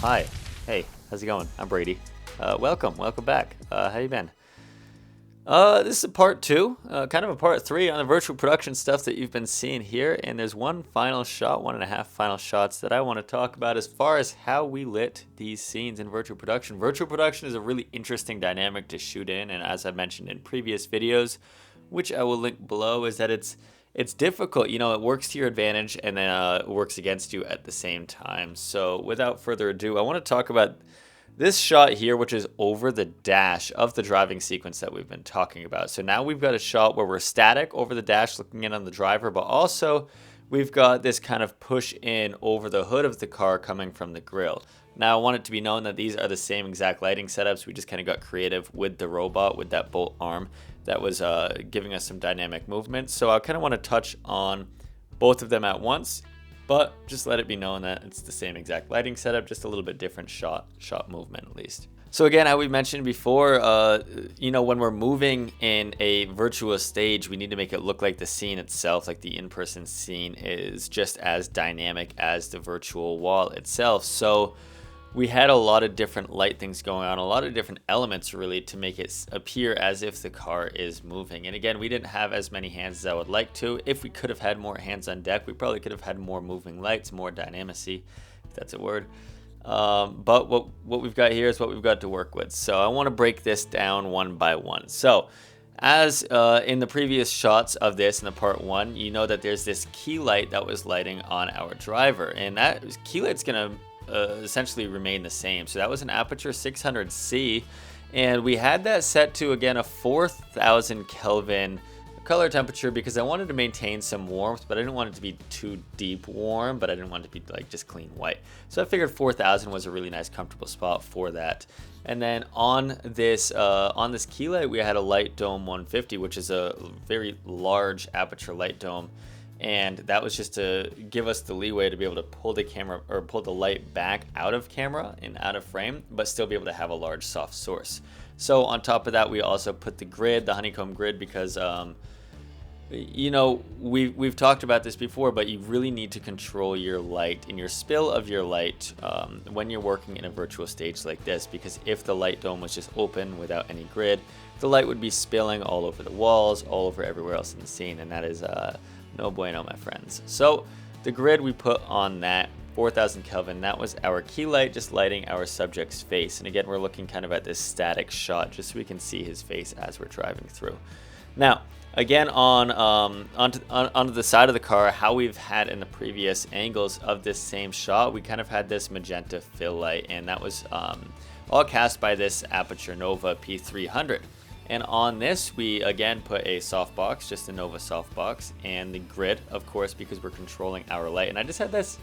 Hi. Hey, how's it going? I'm Brady. Welcome back. How you been? This is a part two, kind of a part three on the virtual production stuff that you've been seeing here. And there's one final shot, one and a half final shots that I want to talk about as far as how we lit these scenes in virtual production. Virtual production is a really interesting dynamic to shoot in, and as I mentioned in previous videos, which I will link below, is that it's difficult. It works to your advantage and then it works against you at the same time. So without further ado, I want to talk about this shot here, which is over the dash of the driving sequence that we've been talking about. So now we've got a shot where we're static over the dash looking in on the driver, but also we've got this kind of push in over the hood of the car coming from the grill. Now I want it to be known that these are the same exact lighting setups. We just kind of got creative with the robot, with that bolt arm that was giving us some dynamic movement. So I kind of want to touch on both of them at once, but just let it be known that it's the same exact lighting setup, just a little bit different shot movement at least. So again, how we mentioned before, when we're moving in a virtual stage, we need to make it look like the scene itself, like the in-person scene is just as dynamic as the virtual wall itself. So we had a lot of different light things going on, a lot of different elements really to make it appear as if the car is moving. And again, we didn't have as many hands as I would like to. If we could have had more hands on deck, we probably could have had more moving lights, more dynamicy, if that's a word. But what we've got here is what we've got to work with. So I want to break this down one by one. So as in the previous shots of this in the part one, you know that there's this key light that was lighting on our driver, and that key light's gonna essentially remain the same. So that was an Aputure 600C, and we had that set to, again, a 4000 Kelvin color temperature because I wanted to maintain some warmth, but I didn't want it to be too deep warm, but I didn't want it to be like just clean white. So I figured 4000 was a really nice comfortable spot for that. And then on this key light, we had a Light Dome 150, which is a very large Aputure light dome. And that was just to give us the leeway to be able to pull the camera or pull the light back out of camera and out of frame, but still be able to have a large soft source. So on top of that, we also put the grid, the honeycomb grid, because we've talked about this before, but you really need to control your light and your spill of your light when you're working in a virtual stage like this, because if the light dome was just open without any grid, the light would be spilling all over the walls, all over everywhere else in the scene, and that is no bueno, my friends. So the grid we put on that 4000 Kelvin, that was our key light just lighting our subject's face. And again, we're looking kind of at this static shot just so we can see his face as we're driving through. Now, again, onto the side of the car, how we've had in the previous angles of this same shot, we kind of had this magenta fill light, and that was all cast by this Aputure Nova P300. And on this, we again put a softbox, just a Nova softbox, and the grid, of course, because we're controlling our light. And I just had this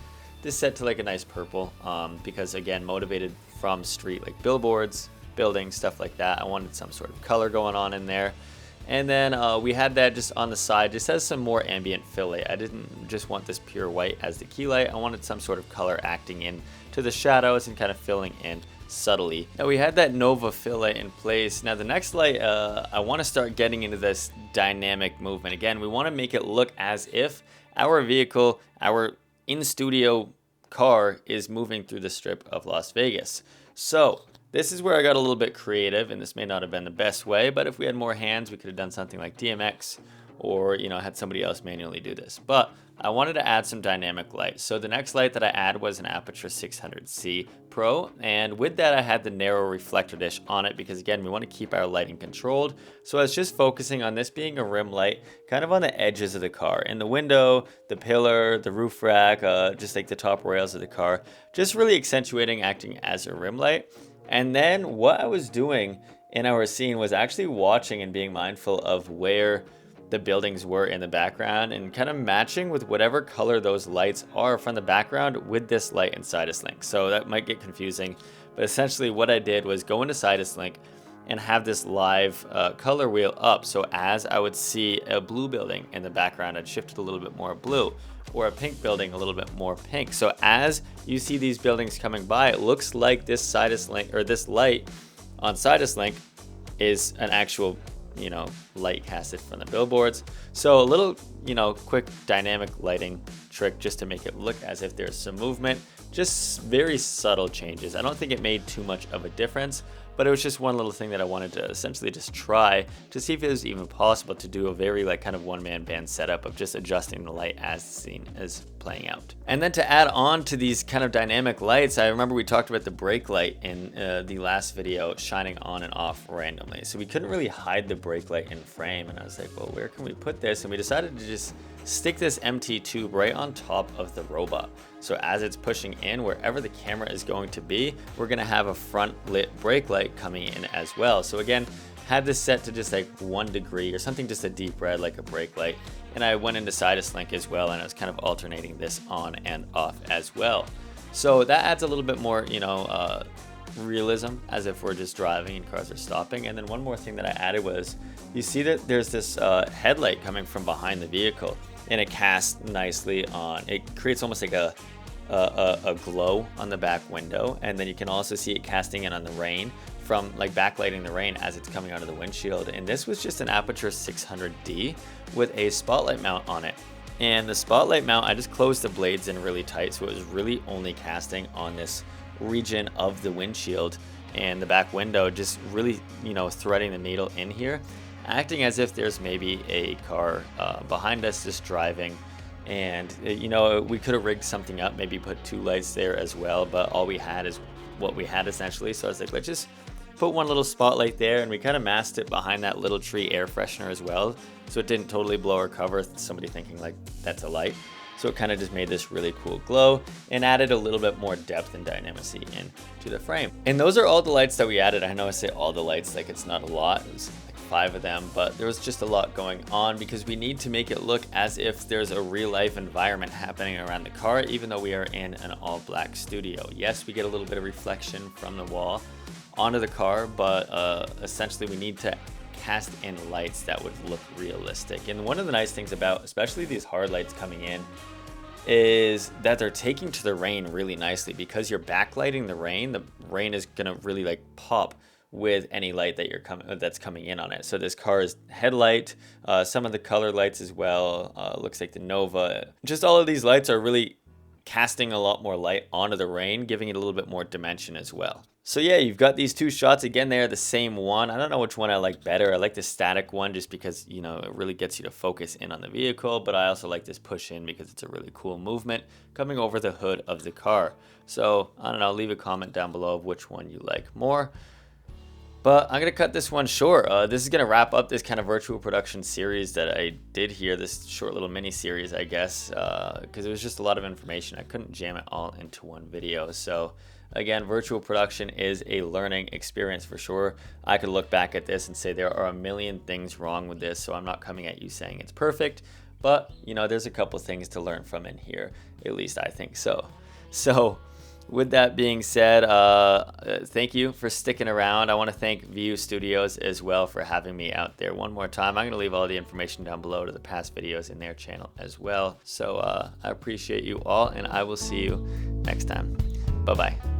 set to like a nice purple because, again, motivated from street, like billboards, buildings, stuff like that. I wanted some sort of color going on in there. And then we had that just on the side, just as some more ambient fill light. I didn't just want this pure white as the key light. I wanted some sort of color acting in to the shadows and kind of filling in subtly. Now we had that Nova fill light in place. Now the next light, I want to start getting into this dynamic movement. Again, we want to make it look as if our vehicle, our in-studio car, is moving through the strip of Las Vegas. So this is where I got a little bit creative, and this may not have been the best way, but if we had more hands, we could have done something like DMX or, had somebody else manually do this. But I wanted to add some dynamic light. So the next light that I add was an Aputure 600C Pro, and with that I had the narrow reflector dish on it because, again, we want to keep our lighting controlled. So I was just focusing on this being a rim light kind of on the edges of the car, in the window, the pillar, the roof rack, just like the top rails of the car, just really accentuating, acting as a rim light. And then what I was doing in our scene was actually watching and being mindful of where the buildings were in the background and kind of matching with whatever color those lights are from the background with this light in Sidus Link. So that might get confusing, but essentially what I did was go into Sidus Link and have this live color wheel up. So as I would see a blue building in the background, I'd shift it a little bit more blue, or a pink building a little bit more pink. So as you see these buildings coming by, it looks like this Sidus Link, or this light on Sidus Link, is an actual light casted from the billboards. So a little quick dynamic lighting trick just to make it look as if there's some movement, just very subtle changes. I don't think it made too much of a difference, but it was just one little thing that I wanted to essentially just try to see if it was even possible to do a very like kind of one-man band setup of just adjusting the light as the scene is playing out. And then to add on to these kind of dynamic lights, I remember we talked about the brake light in the last video shining on and off randomly. So we couldn't really hide the brake light in frame, and I was like, well, where can we put this? And we decided to just stick this MT tube right on top of the robot. So as it's pushing in, wherever the camera is going to be, we're gonna have a front lit brake light coming in as well. So again, had this set to just like 1 degree or something, just a deep red like a brake light. And I went into Sidus Link as well, and I was kind of alternating this on and off as well. So that adds a little bit more, you know, realism, as if we're just driving and cars are stopping. And then one more thing that I added was, you see that there's this headlight coming from behind the vehicle, and it casts nicely on, it creates almost like a glow on the back window, and then you can also see it casting in on the rain from like backlighting the rain as it's coming out of the windshield. And this was just an Aputure 600D with a spotlight mount on it. And the spotlight mount, I just closed the blades in really tight, so it was really only casting on this region of the windshield and the back window, just really, you know, threading the needle in here, acting as if there's maybe a car behind us just driving. And you know, we could have rigged something up, maybe put 2 lights there as well, but all we had is what we had essentially. So I was like, let's just put one little spotlight there, and we kind of masked it behind that little tree air freshener as well, so it didn't totally blow our cover, somebody thinking like that's a light. So it kind of just made this really cool glow and added a little bit more depth and dynamicy into the frame. And those are all the lights that we added. I know I say all the lights like it's not a lot, it was like 5 of them, but there was just a lot going on because we need to make it look as if there's a real life environment happening around the car, even though we are in an all black studio. Yes, we get a little bit of reflection from the wall onto the car, but essentially we need to cast in lights that would look realistic. And one of the nice things about especially these hard lights coming in is that they're taking to the rain really nicely, because you're backlighting the rain is gonna really like pop with any light that that's coming in on it. So this car's headlight, some of the color lights as well, looks like the Nova, just all of these lights are really casting a lot more light onto the rain, giving it a little bit more dimension as well. So yeah, you've got these 2 shots. Again, they're the same one. I don't know which one I like better. I like the static one just because, you know, it really gets you to focus in on the vehicle, but I also like this push in because it's a really cool movement coming over the hood of the car. So I don't know, leave a comment down below of which one you like more. But I'm going to cut this one short. This is going to wrap up this kind of virtual production series that I did here, this short little mini series, I guess, because it was just a lot of information. I couldn't jam it all into one video. So again, virtual production is a learning experience for sure. I could look back at this and say there are a million things wrong with this, so I'm not coming at you saying it's perfect, but you know, there's a couple things to learn from in here, at least I think so. So with that being said, thank you for sticking around. I want to thank View Studios as well for having me out there one more time. I'm going to leave all the information down below to the past videos in their channel as well. So I appreciate you all, and I will see you next time. Bye-bye.